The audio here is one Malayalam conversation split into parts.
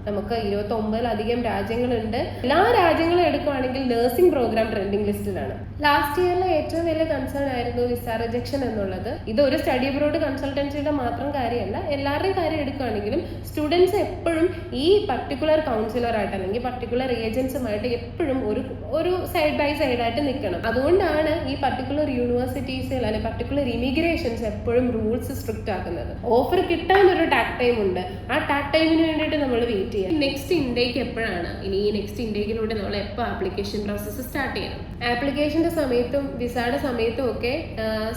നമുക്ക് 29-ലധികം രാജ്യങ്ങളുണ്ട്. എല്ലാ രാജ്യങ്ങളും എടുക്കുകയാണെങ്കിൽ നഴ്സിംഗ് പ്രോഗ്രാം ട്രെൻഡിങ് ലിസ്റ്റിലാണ്. ലാസ്റ്റ് ഇയറിലെ ഏറ്റവും വലിയ കൺസേൺ ആയിരുന്നു വിസ റിജക്ഷൻ എന്നുള്ളത്. ഇതൊരു സ്റ്റഡി അബ്രോഡ് കൺസൾട്ടൻസിയുടെ മാത്രം കാര്യമല്ല, എല്ലാവരുടെയും കാര്യം എടുക്കുകയാണെങ്കിലും സ്റ്റുഡൻസ് എപ്പോഴും ഈ പർട്ടിക്കുലർ കൗൺസിലറായിട്ട് അല്ലെങ്കിൽ പർട്ടിക്കുലർ ഏജൻസുമായിട്ട് എപ്പോഴും ഒരു സൈഡ് ബൈ സൈഡായിട്ട് നിൽക്കണം. അതുകൊണ്ടാണ് ഈ പർട്ടിക്കുലർ യൂണിവേഴ്സിറ്റീസിൽ അല്ലെങ്കിൽ പർട്ടിക്കുലർ ഇമിഗ്രേഷൻസ് എപ്പോഴും റൂൾസ് സ്ട്രിക്റ്റ് ആക്കുന്നത്. ഓഫർ കിട്ടാൻ ഒരു ടാക് ടൈം ഉണ്ട്. ആ ടാക് ടൈമിന് വേണ്ടിയിട്ട് നമ്മൾ വെയിറ്റ് ചെയ്യാം. നെക്സ്റ്റ് ഇൻടേക്ക് എപ്പോഴാണ്? ഇനി ഈ നെക്സ്റ്റ് ഇൻടേക്കിലൂടെ നമ്മൾ എപ്പോൾ ആപ്ലിക്കേഷൻ പ്രോസസ്സ് സ്റ്റാർട്ട് ചെയ്യണം? ആപ്ലിക്കേഷൻ്റെ സമയത്തും വിസയുടെ സമയത്തും ഒക്കെ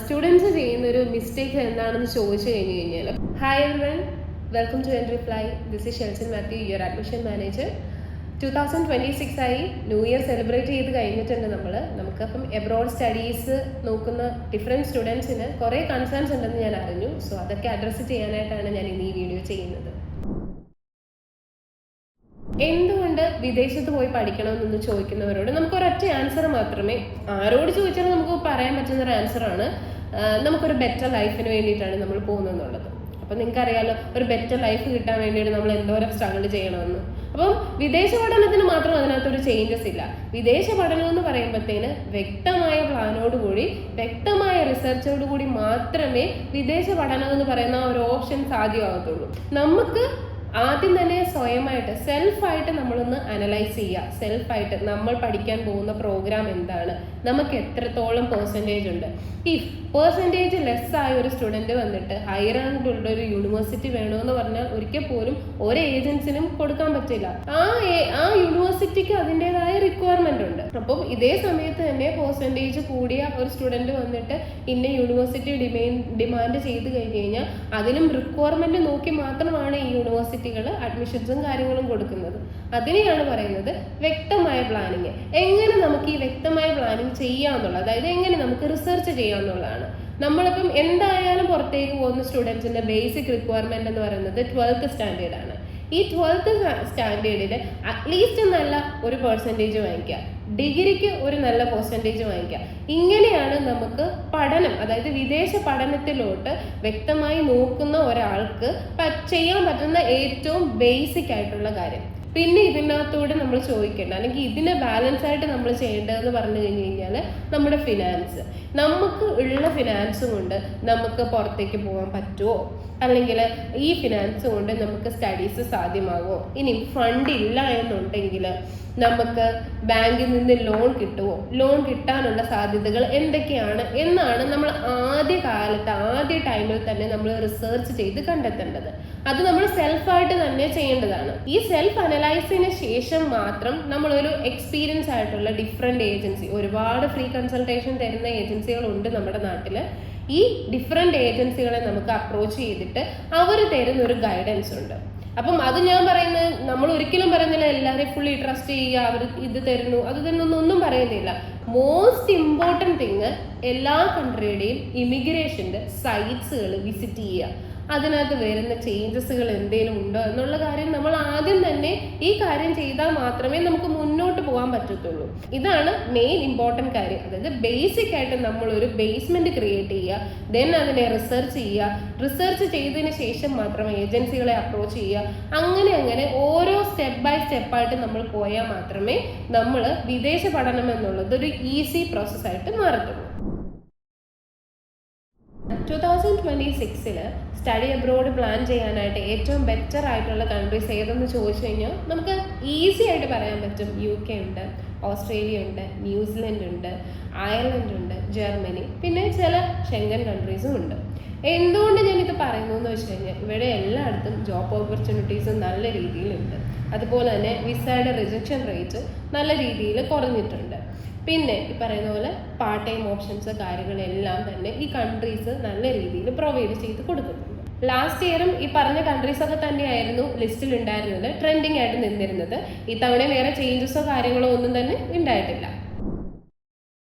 സ്റ്റുഡൻസ് ചെയ്യുന്ന ഒരു മിസ്റ്റേക്ക് എന്താണെന്ന് ചോദിച്ചു കഴിഞ്ഞാൽ, hi everyone, welcome to entry fly. This is Shelson Mathew, your admission manager. 2026 ആയി ന്യൂ ഇയർ സെലിബ്രേറ്റ് ചെയ്ത് കഴിഞ്ഞിട്ടുണ്ട് നമുക്കപ്പം എബ്രോഡ് സ്റ്റഡീസ് നോക്കുന്ന ഡിഫറെൻറ്റ് സ്റ്റുഡൻസിന് കുറേ കൺസേൺസ് ഉണ്ടെന്ന് ഞാൻ അറിഞ്ഞു. സോ അതൊക്കെ അഡ്രസ്സ് ചെയ്യാനായിട്ടാണ് ഞാൻ ഇന്ന് ഈ വീഡിയോ ചെയ്യുന്നത്. എന്തുകൊണ്ട് വിദേശത്ത് പോയി പഠിക്കണമെന്നൊന്ന് ചോദിക്കുന്നവരോട് നമുക്കൊരൊറ്റ ആൻസർ മാത്രമേ, ആരോട് ചോദിച്ചാലും നമുക്ക് പറയാൻ പറ്റുന്നൊരു ആൻസറാണ്, നമുക്കൊരു ബെറ്റർ ലൈഫിന് വേണ്ടിയിട്ടാണ് നമ്മൾ പോകുന്നതെന്നുള്ളത്. അപ്പം നിങ്ങൾക്കറിയാലോ, ഒരു ബെറ്റർ ലൈഫ് കിട്ടാൻ വേണ്ടിയിട്ട് നമ്മൾ എന്തോരം സ്ട്രഗിൾ ചെയ്യണമെന്ന്. അപ്പം വിദേശ പഠനത്തിന് മാത്രം അതിനകത്തൊരു ചേഞ്ചസ് ഇല്ല. വിദേശ പഠനം എന്ന് പറയുമ്പോഴത്തേന് വ്യക്തമായ പ്ലാനോടുകൂടി വ്യക്തമായ റിസർച്ചോടുകൂടി മാത്രമേ വിദേശ പഠനം എന്ന് പറയുന്ന ഒരു ഓപ്ഷൻ സാധ്യമാകത്തുള്ളൂ. നമുക്ക് ആദ്യം തന്നെ സ്വയമായിട്ട് സെൽഫായിട്ട് നമ്മളൊന്ന് അനലൈസ് ചെയ്യുക. സെൽഫായിട്ട് നമ്മൾ പഠിക്കാൻ പോകുന്ന പ്രോഗ്രാം എന്താണ്, നമുക്ക് എത്രത്തോളം പെർസെൻറ്റേജ് ഉണ്ട്. ഇഫ് പെർസെൻറ്റേജ് ലെസ് ആയ ഒരു സ്റ്റുഡൻറ്റ് വന്നിട്ട് ഹൈ റാങ്കുള്ള ഒരു യൂണിവേഴ്സിറ്റി വേണമെന്ന് പറഞ്ഞാൽ ഒരിക്കൽ പോലും ഒരു ഏജൻസിനും കൊടുക്കാൻ പറ്റില്ല. ആ യൂണിവേഴ്സിറ്റിക്ക് അതിൻ്റെതായ റിക്വയർമെൻ്റ് ഉണ്ട്. അപ്പം ഇതേ സമയത്ത് തന്നെ പെർസെൻറ്റേജ് കൂടിയ ഒരു സ്റ്റുഡൻറ്റ് വന്നിട്ട് ഇന്ന യൂണിവേഴ്സിറ്റി ഡിമാൻഡ് ചെയ്ത് കഴിഞ്ഞ് കഴിഞ്ഞാൽ അതിനും റിക്വയർമെൻറ്റ് നോക്കി മാത്രമാണ് ഈ യൂണിവേഴ്സിറ്റികൾ അഡ്മിഷൻസും കാര്യങ്ങളും കൊടുക്കുന്നത്. അതിനെയാണ് പറയുന്നത് വ്യക്തമായ പ്ലാനിങ്. എങ്ങനെ നമുക്ക് ഈ വ്യക്തമായ പ്ലാനിങ് ചെയ്യാമെന്നുള്ളത്, അതായത് എങ്ങനെ നമുക്ക് റിസർച്ച് ചെയ്യാമെന്നുള്ളതാണ്. നമ്മളിപ്പം എന്തായാലും പുറത്തേക്ക് പോകുന്ന സ്റ്റുഡൻസിന്റെ ബേസിക് റിക്വയർമെന്റ് എന്ന് പറയുന്നത് 12th സ്റ്റാൻഡേർഡ് ആണ്. ഈ 12th സ്റ്റാൻഡേർഡിൽ അറ്റ്ലീസ്റ്റ് നല്ല ഒരു പെർസെൻറ്റേജ് വാങ്ങിക്കുക, ഡിഗ്രിക്ക് ഒരു നല്ല പെർസെൻറ്റേജ് വാങ്ങിക്കുക. ഇങ്ങനെയാണ് നമുക്ക് പഠനം, അതായത് വിദേശ പഠനത്തിലോട്ട് വ്യക്തമായി നോക്കുന്ന ഒരാൾക്ക് ചെയ്യാൻ പറ്റുന്ന ഏറ്റവും ബേസിക് ആയിട്ടുള്ള കാര്യം. പിന്നെ ഇതിനകത്തൂടെ നമ്മൾ ചോദിക്കേണ്ട, അല്ലെങ്കിൽ ഇതിനെ ബാലൻസ് ആയിട്ട് നമ്മൾ ചെയ്യേണ്ടതെന്ന് പറഞ്ഞു കഴിഞ്ഞ് കഴിഞ്ഞാൽ നമ്മുടെ ഫിനാൻസ്. നമുക്ക് ഉള്ള ഫിനാൻസ് കൊണ്ട് നമുക്ക് പുറത്തേക്ക് പോകാൻ പറ്റുമോ, അല്ലെങ്കിൽ ഈ ഫിനാൻസ് കൊണ്ട് നമുക്ക് സ്റ്റഡീസ് സാധ്യമാകുമോ? ഇനി ഫണ്ട് ഇല്ല എന്നുണ്ടെങ്കിൽ നമുക്ക് ബാങ്കിൽ നിന്ന് ലോൺ കിട്ടുമോ? ലോൺ കിട്ടാനുള്ള സാധ്യതകൾ എന്തൊക്കെയാണ് എന്നാണ് നമ്മൾ ആദ്യ ടൈമിൽ തന്നെ നമ്മൾ റിസർച്ച് ചെയ്ത് കണ്ടെത്തേണ്ടത്. അത് നമ്മൾ സെൽഫായിട്ട് തന്നെ ചെയ്യേണ്ടതാണ്. ഈ സെൽഫ് അനലൈസിന് ശേഷം മാത്രം നമ്മളൊരു എക്സ്പീരിയൻസ് ആയിട്ടുള്ള ഡിഫറെൻറ്റ് ഏജൻസി, ഒരുപാട് ഫ്രീ കൺസൾട്ടേഷൻ തരുന്ന ഏജൻസികളുണ്ട് നമ്മുടെ നാട്ടിൽ. ഈ ഡിഫറെൻറ്റ് ഏജൻസികളെ നമുക്ക് അപ്രോച്ച് ചെയ്തിട്ട് അവർ തരുന്ന ഒരു ഗൈഡൻസ് ഉണ്ട്. അപ്പം അത് ഞാൻ പറയുന്നത്, നമ്മൾ ഒരിക്കലും പറയുന്നില്ല എല്ലാവരെയും ഫുള്ളി ട്രസ്റ്റ് ചെയ്യുക, അവർ ഇത് തരുന്നു അത് തരുന്നു ഒന്നും പറയുന്നില്ല. മോസ്റ്റ് ഇമ്പോർട്ടൻറ്റ് തിങ്, എല്ലാ കൺട്രിയുടെയും ഇമിഗ്രേഷൻ്റെ സൈറ്റ്സുകൾ വിസിറ്റ് ചെയ്യുക. അതിനകത്ത് വരുന്ന ചേഞ്ചസുകൾ എന്തെങ്കിലും ഉണ്ടോ എന്നുള്ള കാര്യം നമ്മൾ ആദ്യം തന്നെ ഈ കാര്യം ചെയ്താൽ മാത്രമേ നമുക്ക് മുന്നോട്ട് പോകാൻ പറ്റത്തുള്ളൂ. ഇതാണ് മെയിൻ ഇമ്പോർട്ടൻറ്റ് കാര്യം. അതായത് ബേസിക് ആയിട്ട് നമ്മളൊരു ബേസ്മെന്റ് ക്രിയേറ്റ് ചെയ്യുക, ദെൻ അതിനെ റിസർച്ച് ചെയ്യുക, റിസർച്ച് ചെയ്തതിന് ശേഷം മാത്രം ഏജൻസികളെ അപ്രോച്ച് ചെയ്യുക. അങ്ങനെ ഓരോ സ്റ്റെപ്പ് ബൈ സ്റ്റെപ്പായിട്ട് നമ്മൾ പോയാൽ മാത്രമേ നമ്മൾ വിദേശ പഠനം എന്നുള്ളത് ഒരു ഈസി പ്രോസസ്സായിട്ട് മാറത്തുള്ളൂ. 2026 സ്റ്റഡി അബ്രോഡ് പ്ലാൻ ചെയ്യാനായിട്ട് ഏറ്റവും ബെറ്റർ ആയിട്ടുള്ള കൺട്രീസ് ഏതെന്ന് ചോദിച്ചു കഴിഞ്ഞാൽ നമുക്ക് ഈസി ആയിട്ട് പറയാൻ പറ്റും. UK ഉണ്ട്, ഓസ്ട്രേലിയ ഉണ്ട്, ന്യൂസിലൻഡ് ഉണ്ട്, അയർലൻഡ് ഉണ്ട്, ജർമ്മനി, പിന്നെ ചില ഷെങ്കൻ കൺട്രീസും ഉണ്ട്. എന്തുകൊണ്ട് ഞാനിത് പറയുന്നു എന്ന് വെച്ച് കഴിഞ്ഞാൽ ഇവിടെ എല്ലായിടത്തും ജോബ് ഓപ്പർച്യൂണിറ്റീസ് നല്ല രീതിയിലുണ്ട്. അതുപോലെ തന്നെ വിസയുടെ റിജക്ഷൻ റേറ്റ് നല്ല രീതിയിൽ കുറഞ്ഞിട്ടുണ്ട്. പിന്നെ ഈ പറയുന്ന പോലെ പാർട്ട് ടൈം ഓപ്ഷൻസ് കാര്യങ്ങളെല്ലാം തന്നെ ഈ കൺട്രീസ് നല്ല രീതിയിൽ പ്രൊവൈഡ് ചെയ്ത് കൊടുക്കുന്നുണ്ട്. ലാസ്റ്റ് ഇയറും ഈ പറഞ്ഞ കൺട്രീസൊക്കെ തന്നെയായിരുന്നു ലിസ്റ്റിൽ ഉണ്ടായിരുന്നത്, ട്രെൻഡിങ് ആയിട്ട് നിന്നിരുന്നത്. ഇത്തവണ വേറെ ചേഞ്ചസോ കാര്യങ്ങളോ ഒന്നും തന്നെ ഉണ്ടായിട്ടില്ല.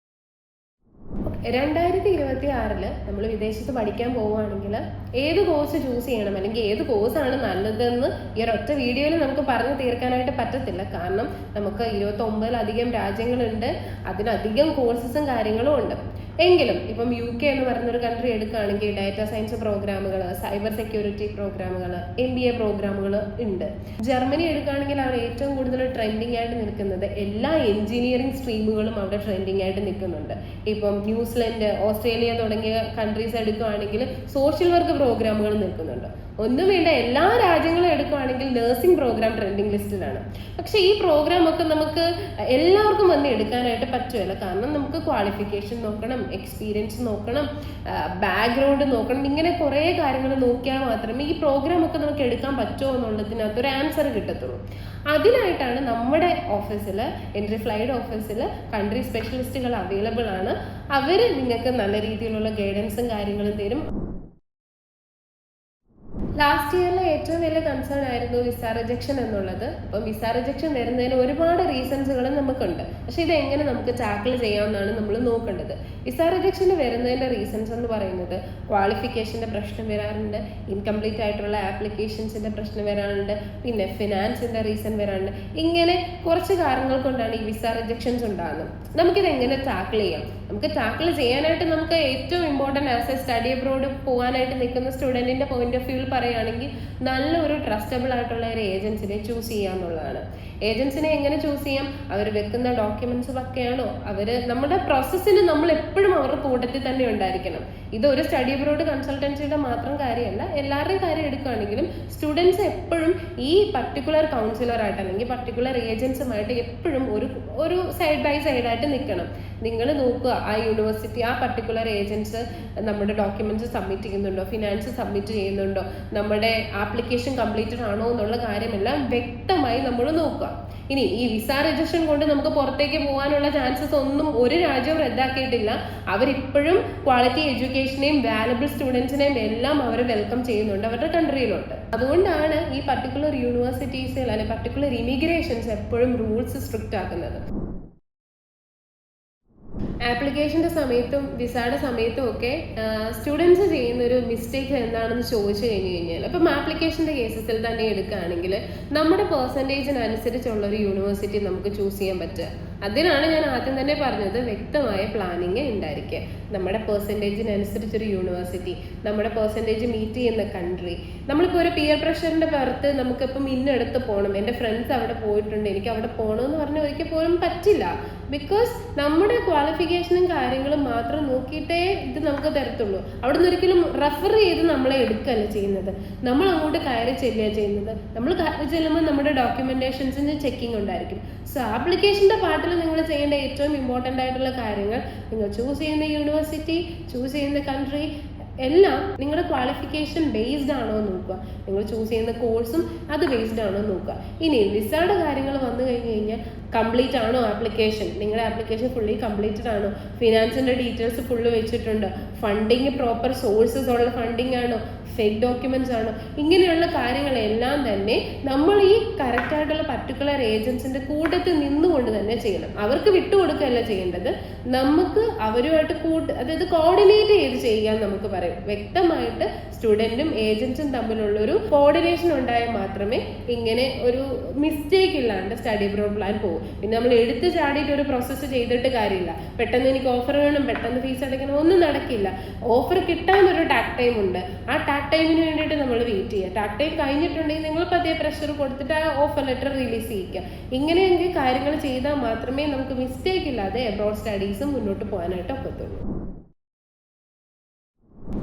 2026 നമ്മൾ വിദേശത്ത് പഠിക്കാൻ പോവുകയാണെങ്കിൽ ഏത് കോഴ്സ് ചൂസ് ചെയ്യണം, അല്ലെങ്കിൽ ഏത് കോഴ്സാണ് നല്ലതെന്ന് ഈ ഒരൊറ്റ വീഡിയോയിൽ നമുക്ക് പറഞ്ഞു തീർക്കാനായിട്ട് പറ്റത്തില്ല. കാരണം നമുക്ക് 29-ലധികം രാജ്യങ്ങളുണ്ട്, അതിനധികം കോഴ്സസും കാര്യങ്ങളും ഉണ്ട്. എങ്കിലും ഇപ്പം UK എന്ന് പറയുന്നൊരു കൺട്രി എടുക്കുകയാണെങ്കിൽ ഡാറ്റ സയൻസ് പ്രോഗ്രാമുകൾ, സൈബർ സെക്യൂരിറ്റി പ്രോഗ്രാമുകൾ, MBA പ്രോഗ്രാമുകൾ ഉണ്ട്. ജർമ്മനി എടുക്കുകയാണെങ്കിൽ അവിടെ ഏറ്റവും കൂടുതൽ ട്രെൻഡിങ് ആയിട്ട് നിൽക്കുന്നത് എല്ലാ എഞ്ചിനീയറിംഗ് സ്ട്രീമുകളും അവിടെ ട്രെൻഡിങ് ആയിട്ട് നിൽക്കുന്നുണ്ട്. ഇപ്പം ന്യൂസിലൻഡ്, ഓസ്ട്രേലിയ തുടങ്ങിയ കൺട്രീസ് എടുക്കുകയാണെങ്കിൽ സോഷ്യൽ വർക്ക് പ്രോഗ്രാമുകൾ നിൽക്കുന്നുണ്ട്. ഒന്നും വേണ്ട, എല്ലാ രാജ്യങ്ങളും എടുക്കുകയാണെങ്കിൽ നഴ്സിംഗ് പ്രോഗ്രാം ട്രെൻഡിങ് ലിസ്റ്റിലാണ്. പക്ഷേ ഈ പ്രോഗ്രാം ഒക്കെ നമുക്ക് എല്ലാവർക്കും വന്ന് എടുക്കാനായിട്ട് പറ്റുമല്ല. കാരണം നമുക്ക് ക്വാളിഫിക്കേഷൻ നോക്കണം, എക്സ്പീരിയൻസ് നോക്കണം, ബാക്ക്ഗ്രൗണ്ട് നോക്കണം. ഇങ്ങനെ കുറേ കാര്യങ്ങൾ നോക്കിയാൽ മാത്രമേ ഈ പ്രോഗ്രാം ഒക്കെ നമുക്ക് എടുക്കാൻ പറ്റുമോ എന്നുള്ളതിനകത്ത് ഒരു ആൻസർ കിട്ടത്തുള്ളൂ. അതിനായിട്ടാണ് നമ്മുടെ ഓഫീസിൽ, എൻട്രി ഫ്ലൈഡ് ഓഫീസിൽ കൺട്രി സ്പെഷ്യലിസ്റ്റുകൾ അവൈലബിൾ ആണ്. അവർ നിങ്ങൾക്ക് നല്ല രീതിയിലുള്ള ഗൈഡൻസും കാര്യങ്ങളും തരും. ലാസ്റ്റ് ഇയറിലെ ഏറ്റവും വലിയ കൺസേൺ ആയിരുന്നു വിസ റിജക്ഷൻ എന്നുള്ളത്. അപ്പം വിസ റിജക്ഷൻ വരുന്നതിന് ഒരുപാട് റീസൺസുകൾ നമുക്കുണ്ട്. പക്ഷെ ഇത് എങ്ങനെ നമുക്ക് ടാക്കിൾ ചെയ്യാമെന്നാണ് നമ്മൾ നോക്കേണ്ടത്. വിസ റിജക്ഷന് വരുന്നതിൻ്റെ റീസൺസ് എന്ന് പറയുന്നത് ക്വാളിഫിക്കേഷൻ്റെ പ്രശ്നം വരാറുണ്ട്, ഇൻകംപ്ലീറ്റ് ആയിട്ടുള്ള ആപ്ലിക്കേഷൻസിൻ്റെ പ്രശ്നം വരാറുണ്ട്, പിന്നെ ഫിനാൻസിൻ്റെ റീസൺ വരാറുണ്ട്. ഇങ്ങനെ കുറച്ച് കാരണങ്ങൾ കൊണ്ടാണ് ഈ വിസ റിജക്ഷൻസ് ഉണ്ടാകുന്നത്. നമുക്കിത് എങ്ങനെ ടാക്കിൾ ചെയ്യാം? നമുക്ക് ടാക്കിൾ ചെയ്യാനായിട്ട് നമുക്ക് ഏറ്റവും important as A study abroad പോകാനായിട്ട് നിൽക്കുന്ന സ്റ്റുഡൻറ്റിൻ്റെ പോയിന്റ് ഓഫ് വ്യൂവിൽ പറയുകയാണെങ്കിൽ നല്ലൊരു ട്രസ്റ്റബിൾ ആയിട്ടുള്ള ഒരു ഏജൻസിനെ ചൂസ് ചെയ്യാന്നുള്ളതാണ്. ഏജൻസിനെ എങ്ങനെ ചൂസ് ചെയ്യാം? അവർ വെക്കുന്ന ഡോക്യുമെന്റ്സ് പക്കയാണോ? നമ്മുടെ പ്രോസസ്സിന് നമ്മൾ എപ്പോഴും അവരുടെ കൂട്ടത്തിൽ തന്നെ ഉണ്ടായിരിക്കണം. ഇത് ഒരു സ്റ്റഡി അബ്രോഡ് കൺസൾട്ടൻസിയുടെ മാത്രം കാര്യമല്ല, എല്ലാവരുടെയും കാര്യം എടുക്കുകയാണെങ്കിലും സ്റ്റുഡൻസ് എപ്പോഴും ഈ പർട്ടിക്കുലർ കൗൺസിലറായിട്ട് അല്ലെങ്കിൽ പർട്ടിക്കുലർ ഏജൻസുമായിട്ട് എപ്പോഴും ഒരു സൈഡ് ബൈ സൈഡായിട്ട് നിൽക്കണം. നിങ്ങൾ നോക്കുക, ആ യൂണിവേഴ്സിറ്റി, ആ പർട്ടിക്കുലർ ഏജൻസ് നമ്മുടെ ഡോക്യുമെന്റ്സ് സബ്മിറ്റ് ചെയ്യുന്നുണ്ടോ, ഫിനാൻസ് സബ്മിറ്റ് ചെയ്യുന്നുണ്ടോ, നമ്മുടെ ആപ്ലിക്കേഷൻ കംപ്ലീറ്റഡ് ആണോ എന്നുള്ള കാര്യമെല്ലാം വ്യക്തമായി നമ്മൾ നോക്കുക. ഇനി ഈ വിസ രജിസ്ട്രേഷൻ കൊണ്ട് നമുക്ക് പുറത്തേക്ക് പോകാനുള്ള ചാൻസസ് ഒന്നും ഒരു രാജ്യവും റദ്ദാക്കിയിട്ടില്ല. അവരിപ്പോഴും ക്വാളിറ്റി എഡ്യൂക്കേഷനെയും വാല്യബിൾ സ്റ്റുഡൻസിനെയും എല്ലാം അവർ വെൽക്കം ചെയ്യുന്നുണ്ട് അവരുടെ കൺട്രിയിലോട്ട്. അതുകൊണ്ടാണ് ഈ പർട്ടിക്കുലർ യൂണിവേഴ്സിറ്റീസിൽ അല്ലെങ്കിൽ പർട്ടിക്കുലർ ഇമിഗ്രേഷൻസ് എപ്പോഴും റൂൾസ് സ്ട്രിക്റ്റ് ആക്കുന്നത്. ആപ്ലിക്കേഷൻ്റെ സമയത്തും വിസയുടെ സമയത്തും ഒക്കെ സ്റ്റുഡൻസ് ചെയ്യുന്ന ഒരു മിസ്റ്റേക്ക് എന്താണെന്ന് ചോദിച്ചു കഴിഞ്ഞാൽ, അപ്പം ആപ്ലിക്കേഷൻ്റെ കേസസിൽ തന്നെ എടുക്കുകയാണെങ്കിൽ നമ്മുടെ പെർസെൻറ്റേജിനനുസരിച്ചുള്ള ഒരു യൂണിവേഴ്സിറ്റി നമുക്ക് ചൂസ് ചെയ്യാൻ പറ്റുക. അതിനാണ് ഞാൻ ആദ്യം തന്നെ പറഞ്ഞത്, വ്യക്തമായ പ്ലാനിങ് ഉണ്ടായിരിക്കുക. നമ്മുടെ പെർസെൻറ്റേജിനനുസരിച്ചൊരു യൂണിവേഴ്സിറ്റി, നമ്മുടെ പെർസെൻറ്റേജ് മീറ്റ് ചെയ്യുന്ന കൺട്രി. നമ്മളിപ്പോൾ ഒരു പിയർ പ്രഷറിൻ്റെ പുറത്ത് നമുക്കിപ്പം ഇന്നടുത്ത് പോകണം, എൻ്റെ ഫ്രണ്ട്സ് അവിടെ പോയിട്ടുണ്ട്, എനിക്ക് അവിടെ പോകണമെന്ന് പറഞ്ഞാൽ ഒരിക്കൽ പോലും പറ്റില്ല. ബിക്കോസ് നമ്മുടെ ക്വാളിഫിക്കേഷനും കാര്യങ്ങളും മാത്രം നോക്കിയിട്ടേ ഇത് നമുക്ക് തരത്തുള്ളൂ. അവിടെ നിന്ന് ഒരിക്കലും റെഫർ ചെയ്ത് നമ്മളെ എടുക്കുകയല്ല ചെയ്യുന്നത്, നമ്മൾ അങ്ങോട്ട് കയറി ചെല്ലുക ചെയ്യുന്നത്. നമ്മൾ കയറി ചെല്ലുമ്പോൾ നമ്മുടെ ഡോക്യുമെന്റേഷൻസിന് ചെക്കിംഗ് ഉണ്ടായിരിക്കും. സോ ആപ്ലിക്കേഷൻ്റെ പാർട്ടിൽ നിങ്ങൾ ചെയ്യേണ്ട ഏറ്റവും ഇമ്പോർട്ടൻ്റ് ആയിട്ടുള്ള കാര്യങ്ങൾ, നിങ്ങൾ ചൂസ് ചെയ്യുന്ന യൂണിവേഴ്സിറ്റി, ചൂസ് ചെയ്യുന്ന കൺട്രി എല്ലാം നിങ്ങളുടെ ക്വാളിഫിക്കേഷൻ ബേസ്ഡ് ആണോ എന്ന് നോക്കുക. നിങ്ങൾ ചൂസ് ചെയ്യുന്ന കോഴ്സും അത് ബേസ്ഡ് ആണോ എന്ന് നോക്കുക. ഇനി വിസയുടെ കാര്യങ്ങൾ വന്നു കഴിഞ്ഞ് കഴിഞ്ഞാൽ കംപ്ലീറ്റ് ആണോ ആപ്ലിക്കേഷൻ, നിങ്ങളുടെ ആപ്ലിക്കേഷൻ ഫുള്ളി കംപ്ലീറ്റഡ് ആണോ, ഫിനാൻസിൻ്റെ ഡീറ്റെയിൽസ് ഫുള്ള് വെച്ചിട്ടുണ്ടോ, ഫണ്ടിങ് പ്രോപ്പർ സോഴ്സസ് ഉള്ള ഫണ്ടിങ് ആണോ, ഫേക്ക് ഡോക്യുമെന്റ്സ് ആണോ, ഇങ്ങനെയുള്ള കാര്യങ്ങളെല്ലാം തന്നെ നമ്മൾ ഈ കറക്റ്റായിട്ടുള്ള പർട്ടിക്കുലർ ഏജൻസിൻ്റെ കൂട്ടത്തിൽ നിന്നുകൊണ്ട് തന്നെ ചെയ്യണം. അവർക്ക് വിട്ടുകൊടുക്കുകയല്ല ചെയ്യേണ്ടത്, നമുക്ക് അവരുമായിട്ട് അതായത് കോർഡിനേറ്റ് ചെയ്ത് ചെയ്യാൻ നമുക്ക് പറയും. വ്യക്തമായിട്ട് സ്റ്റുഡൻറ്റും ഏജൻസും തമ്മിലുള്ളൊരു കോർഡിനേഷൻ ഉണ്ടായാൽ മാത്രമേ ഇങ്ങനെ ഒരു മിസ്റ്റേക്ക് ഇല്ലാണ്ട് സ്റ്റഡി അബ്രോഡ് പ്ലാൻ പോകും. പിന്നെ നമ്മൾ എടുത്ത് ചാടിയിട്ട് ഒരു പ്രോസസ്സ് ചെയ്തിട്ട് കാര്യമില്ല. പെട്ടെന്ന് എനിക്ക് ഓഫർ വേണം, പെട്ടെന്ന് ഫീസ് അടയ്ക്കണം, ഒന്നും നടക്കില്ല. ഓഫർ കിട്ടാനൊരു ടാക്ക് ടൈം ഉണ്ട്. ആ ടാക്ക് ടൈമിന് വേണ്ടിയിട്ട് നമ്മൾ വെയിറ്റ് ചെയ്യുക. ടാക്ക് ടൈം കഴിഞ്ഞിട്ടുണ്ടെങ്കിൽ നിങ്ങൾ പതിയെ പ്രഷർ കൊടുത്തിട്ട് ആ ഓഫർ ലെറ്റർ റിലീസ് ചെയ്യിക്കുക. ഇങ്ങനെയെങ്കിൽ കാര്യങ്ങൾ ചെയ്താൽ മാത്രമേ നമുക്ക് മിസ്റ്റേക്ക് ഇല്ലാതെ അബ്രോഡ് സ്റ്റഡീസും മുന്നോട്ട് പോകാനായിട്ട് ഒക്കത്തുള്ളൂ.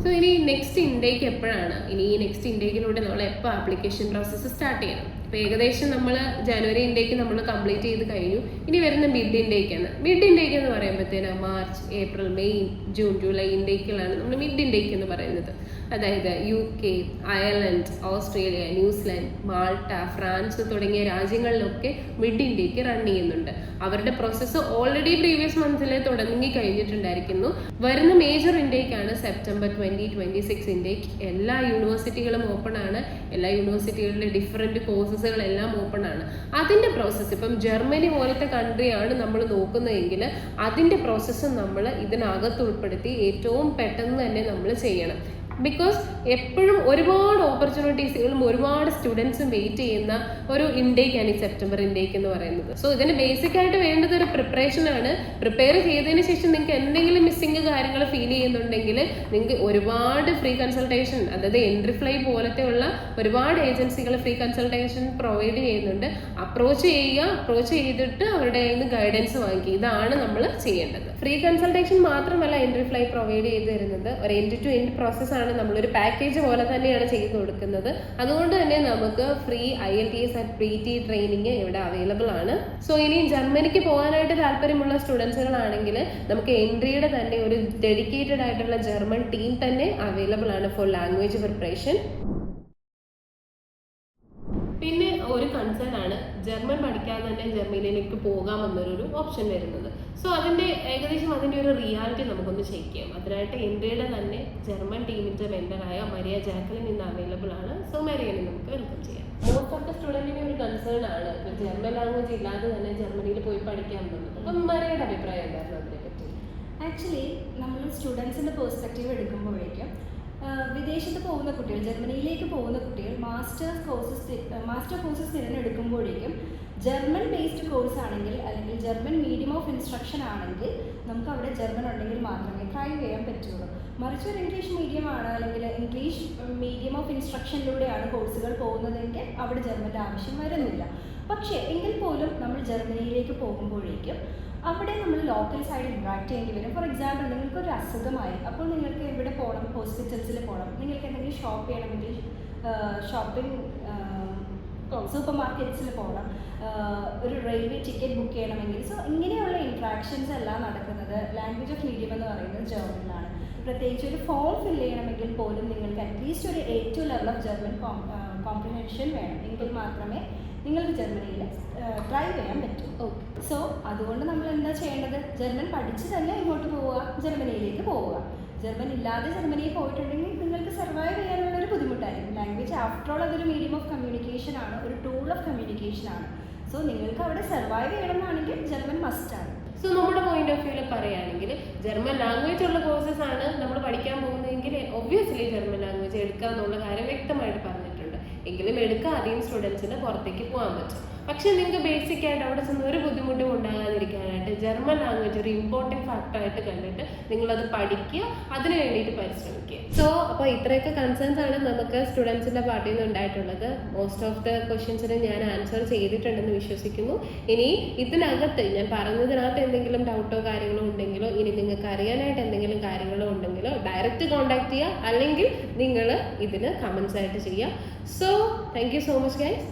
സോ ഇനി നെക്സ്റ്റ് ഇൻടേക്ക് എപ്പോഴാണ്? ഇനി ഈ നെക്സ്റ്റ് ഇൻടേക്കിലൂടെ നമ്മൾ എപ്പോൾ ആപ്ലിക്കേഷൻ പ്രോസസ്സ് സ്റ്റാർട്ട് ചെയ്യണം? ഇപ്പോൾ ഏകദേശം നമ്മൾ ജനുവരി ഇൻടേക്ക് നമ്മൾ കംപ്ലീറ്റ് ചെയ്ത് കഴിഞ്ഞു. ഇനി വരുന്ന മിഡ് ഇൻടേക്കാണ്. മിഡ് ഇൻടേക്ക് എന്ന് പറയുമ്പോഴത്തേന് March, April, May, June, July ഇൻടേക്കിലാണ് നമ്മൾ മിഡ് ഇൻടേക്ക് എന്ന് പറയുന്നത്. അതായത് UK, Ireland, Australia, New Zealand, Malta, France തുടങ്ങിയ രാജ്യങ്ങളിലൊക്കെ മിഡ് ഇൻടേക്ക് റൺ ചെയ്യുന്നുണ്ട്. അവരുടെ പ്രോസസ്സ് ഓൾറെഡി പ്രീവിയസ് മന്ത്സിലെ തുടങ്ങി കഴിഞ്ഞിട്ടുണ്ടായിരിക്കുന്നു. വരുന്ന മേജർ ഇൻടേക്കാണ് സെപ്റ്റംബർ 2026 ഇൻടേക്ക്. എല്ലാ യൂണിവേഴ്സിറ്റികളും ഓപ്പൺ ആണ്. എല്ലാ യൂണിവേഴ്സിറ്റികളിലെ ഡിഫറെൻറ്റ് കോഴ്സസുകളെല്ലാം ഓപ്പൺ ആണ്. അതിൻ്റെ പ്രോസസ്സ് ഇപ്പം ജർമ്മനി പോലത്തെ കൺട്രിയാണ് നമ്മൾ നോക്കുന്നതെങ്കിൽ അതിൻ്റെ പ്രോസസ്സ് നമ്മൾ ഇതിനകത്ത് ഉൾപ്പെടുത്തി ഏറ്റവും പെട്ടെന്ന് തന്നെ നമ്മൾ ചെയ്യണം. ബിക്കോസ് എപ്പോഴും ഒരുപാട് ഓപ്പർച്യൂണിറ്റീസുകളും ഒരുപാട് സ്റ്റുഡൻസും വെയിറ്റ് ചെയ്യുന്ന ഒരു ഇൻടേക്കാണ് ഈ സെപ്റ്റംബർ ഇൻടേക്ക് എന്ന് പറയുന്നത്. സോ ഇതിന് ബേസിക് ആയിട്ട് വേണ്ടത് ഒരു പ്രിപ്പറേഷൻ ആണ്. പ്രിപ്പയർ ചെയ്തതിന് ശേഷം നിങ്ങൾക്ക് എന്തെങ്കിലും മിസ്സിംഗ് കാര്യങ്ങൾ ഫീൽ ചെയ്യുന്നുണ്ടെങ്കിൽ നിങ്ങൾക്ക് ഒരുപാട് ഫ്രീ കൺസൾട്ടേഷൻ, അതായത് എൻട്രി ഫ്ലൈ പോലത്തെ ഉള്ള ഒരുപാട് ഏജൻസികൾ ഫ്രീ കൺസൾട്ടേഷൻ പ്രൊവൈഡ് ചെയ്യുന്നുണ്ട്. അപ്രോച്ച് ചെയ്യുക, അപ്രോച്ച് ചെയ്തിട്ട് അവരുടെ കയ്യിൽ നിന്ന് ഗൈഡൻസ് വാങ്ങിക്കുക. ഇതാണ് നമ്മൾ ചെയ്യേണ്ടത്. ഫ്രീ കൺസൾട്ടേഷൻ മാത്രമല്ല എൻട്രി ഫ്ലൈ പ്രൊവൈഡ് ചെയ്ത് തരുന്നത്, ഒരു എൻഡ് ടു എൻഡ് പ്രോസസ്സാണ്. നമ്മളൊരു പാക്കേജ് പോലെ തന്നെയാണ് ചെയ്ത് കൊടുക്കുന്നത്. അതുകൊണ്ട് തന്നെ നമുക്ക് free IELTS and PT training ഇവിടെ അവൈലബിൾ ആണ്. സോ ഇനി ജർമ്മനിക്ക് പോകാനായിട്ട് താല്പര്യമുള്ള സ്റ്റുഡൻസുകളാണെങ്കിൽ നമുക്ക് എൻട്രിയുടെ തന്നെ ഒരു ഡെഡിക്കേറ്റഡ് ആയിട്ടുള്ള ജർമ്മൻ ടീം തന്നെ അവൈലബിൾ ആണ് ഫോർ ലാംഗ്വേജ് പ്രിപ്പറേഷൻ. പിന്നെ ഒരു കൺസേൺ ആണ് ജർമ്മൻ പഠിക്കാതെ തന്നെ ജർമ്മനിയിലേക്ക് പോകാമെന്നൊരു ഓപ്ഷൻ വരുന്നത്. സോ ഏകദേശം അതിൻ്റെ ഒരു റിയാലിറ്റി നമുക്കൊന്ന് ചെക്ക് ചെയ്യാം. അതിനായിട്ട് ഇന്ത്യയുടെ തന്നെ ജർമ്മൻ ടീമിൻ്റെ മെമ്പറായ മരിയ ജാക്കലിൻ ഇന്ന് അവൈലബിൾ ആണ്. സോ മരിയനെ നമുക്ക് വെൽക്കം ചെയ്യാം. മോസ്റ്റ് ഓഫ് ദ സ്റ്റുഡൻറ്റിന് ഒരു കൺസേൺ ആണ് ജർമ്മൻ ലാംഗ്വേജ് ഇല്ലാതെ തന്നെ ജർമ്മനിയിൽ പോയി പഠിക്കാമെന്നുള്ളത്. അപ്പം മരിയയുടെ അഭിപ്രായം എന്തായിരുന്നു അതിനെപ്പറ്റി? ആക്ച്വലി നമ്മൾ സ്റ്റുഡൻസിൻ്റെ പെർസ്പെക്റ്റീവ് എടുക്കുമ്പോഴേക്കും വിദേശത്ത് പോകുന്ന കുട്ടികൾ, ജർമ്മനിയിലേക്ക് പോകുന്ന കുട്ടികൾ മാസ്റ്റർ കോഴ്സസ് തിരഞ്ഞെടുക്കുമ്പോഴേക്കും ജർമ്മൻ ബേസ്ഡ് കോഴ്സ് ആണെങ്കിൽ അല്ലെങ്കിൽ ജർമ്മൻ മീഡിയം ഓഫ് ഇൻസ്ട്രക്ഷൻ ആണെങ്കിൽ നമുക്ക് അവിടെ ജർമ്മൻ ഉണ്ടെങ്കിൽ മാത്രമേ ട്രൈവ് ചെയ്യാൻ പറ്റുള്ളൂ. മറിച്ച് ഒരു ഇംഗ്ലീഷ് മീഡിയം ആണ് അല്ലെങ്കിൽ ഇംഗ്ലീഷ് മീഡിയം ഓഫ് ഇൻസ്ട്രക്ഷനിലൂടെയാണ് കോഴ്സുകൾ പോകുന്നതെങ്കിൽ അവിടെ ജർമ്മൻ്റെ ആവശ്യം വരുന്നില്ല. പക്ഷേ എങ്കിൽ പോലും നമ്മൾ ജർമ്മനിയിലേക്ക് പോകുമ്പോഴേക്കും അവിടെ നമ്മൾ ലോക്കൽസായിട്ട് ഇൻട്രാക്ട് ചെയ്യേണ്ടി വരും. ഫോർ എക്സാമ്പിൾ നിങ്ങൾക്കൊരു അസുഖമായി, അപ്പോൾ നിങ്ങൾക്ക് എവിടെ പോകണം? ഹോസ്പിറ്റൽസിൽ പോകണം. നിങ്ങൾക്ക് എന്തെങ്കിലും ഷോപ്പ് ചെയ്യണമെങ്കിൽ ഷോപ്പിംഗ് സൂപ്പർ മാർക്കറ്റ്സിൽ പോകണം. ഒരു റെയിൽവേ ടിക്കറ്റ് ബുക്ക് ചെയ്യണമെങ്കിൽ. സോ ഇങ്ങനെയുള്ള ഇൻട്രാക്ഷൻസ് എല്ലാം നടക്കുന്നത് ലാംഗ്വേജ് ഓഫ് മീഡിയം എന്ന് പറയുന്നത് ജർമ്മനിലാണ്. പ്രത്യേകിച്ച് ഒരു ഫോം ഫില്ല് ചെയ്യണമെങ്കിൽ പോലും നിങ്ങൾക്ക് അറ്റ്ലീസ്റ്റ് ഒരു A2 level of German comprehension വേണം. എങ്കിൽ മാത്രമേ നിങ്ങൾക്ക് ജർമ്മനിയിൽ ഡ്രൈവ് ചെയ്യാൻ പറ്റും. സോ അതുകൊണ്ട് നമ്മൾ എന്താ ചെയ്യേണ്ടത്? ജർമ്മൻ പഠിച്ച് തന്നെ ഇങ്ങോട്ട് പോവുക, ജർമ്മനിയിലേക്ക് പോവുക. ജർമ്മൻ ഇല്ലാതെ ജർമ്മനിയിൽ പോയിട്ടുണ്ടെങ്കിൽ നിങ്ങൾക്ക് സർവൈവ് ചെയ്യാനുള്ളൊരു ബുദ്ധിമുട്ടായിരിക്കും. ലാംഗ്വേജ് ആഫ്റ്റർ ഓൾ അതൊരു മീഡിയം ഓഫ് കമ്മ്യൂണിക്കേഷൻ ആണ്, ഒരു ടൂൾ ഓഫ് കമ്മ്യൂണിക്കേഷൻ ആണ്. സോ നിങ്ങൾക്ക് അവിടെ സർവൈവ് ചെയ്യണമെന്നാണെങ്കിൽ ജർമ്മൻ മസ്റ്റാണ്. സോ നമ്മുടെ പോയിന്റ് ഓഫ് വ്യൂവിൽ പറയുകയാണെങ്കിൽ ജർമ്മൻ ലാംഗ്വേജ് ഉള്ള കോഴ്സസ് ആണ് നമ്മൾ പഠിക്കാൻ പോകുന്നതെങ്കിൽ ഒബ്വിയസ്ലി ജർമ്മൻ ലാംഗ്വേജ് എടുക്കുക എന്നുള്ള കാര്യം വ്യക്തമായിട്ട് പറഞ്ഞിട്ടുണ്ട്. എങ്കിലും എടുക്കുക അധികം സ്റ്റുഡൻസിന് പുറത്തേക്ക് പോകാൻ പറ്റും. പക്ഷെ നിങ്ങൾക്ക് ബേസിക് ആയിട്ട് അവിടെ ചെന്ന് ഒരു ബുദ്ധിമുട്ടും ഉണ്ടാകാതിരിക്കാനായിട്ട് ജർമ്മൻ ലാംഗ്വേജ് ഒരു ഇമ്പോർട്ടൻറ്റ് ഫാക്ടറായിട്ട് കണ്ടിട്ട് നിങ്ങളത് പഠിക്കുക, അതിന് വേണ്ടിയിട്ട് പരിശ്രമിക്കുക. സോ അപ്പോൾ ഇത്രയൊക്കെ കൺസേൺസ് ആണ് നമുക്ക് സ്റ്റുഡൻസിൻ്റെ പാർട്ടിൽ നിന്ന് ഉണ്ടായിട്ടുള്ളത്. മോസ്റ്റ് ഓഫ് ദ ക്വസ്റ്റ്യൻസിന് ഞാൻ ആൻസർ ചെയ്തിട്ടുണ്ടെന്ന് വിശ്വസിക്കുന്നു. ഇനി ഇതിനകത്ത് ഞാൻ പറഞ്ഞതിനകത്ത് എന്തെങ്കിലും ഡൗട്ടോ കാര്യങ്ങളോ ഉണ്ടെങ്കിലോ ഇനി നിങ്ങൾക്ക് അറിയാനായിട്ട് എന്തെങ്കിലും കാര്യങ്ങളോ ഉണ്ടെങ്കിലോ ഡയറക്റ്റ് കോൺടാക്ട് ചെയ്യുക, അല്ലെങ്കിൽ നിങ്ങൾ ഇതിന് കമൻസ് ആയിട്ട് ചെയ്യുക. So thank you so much guys.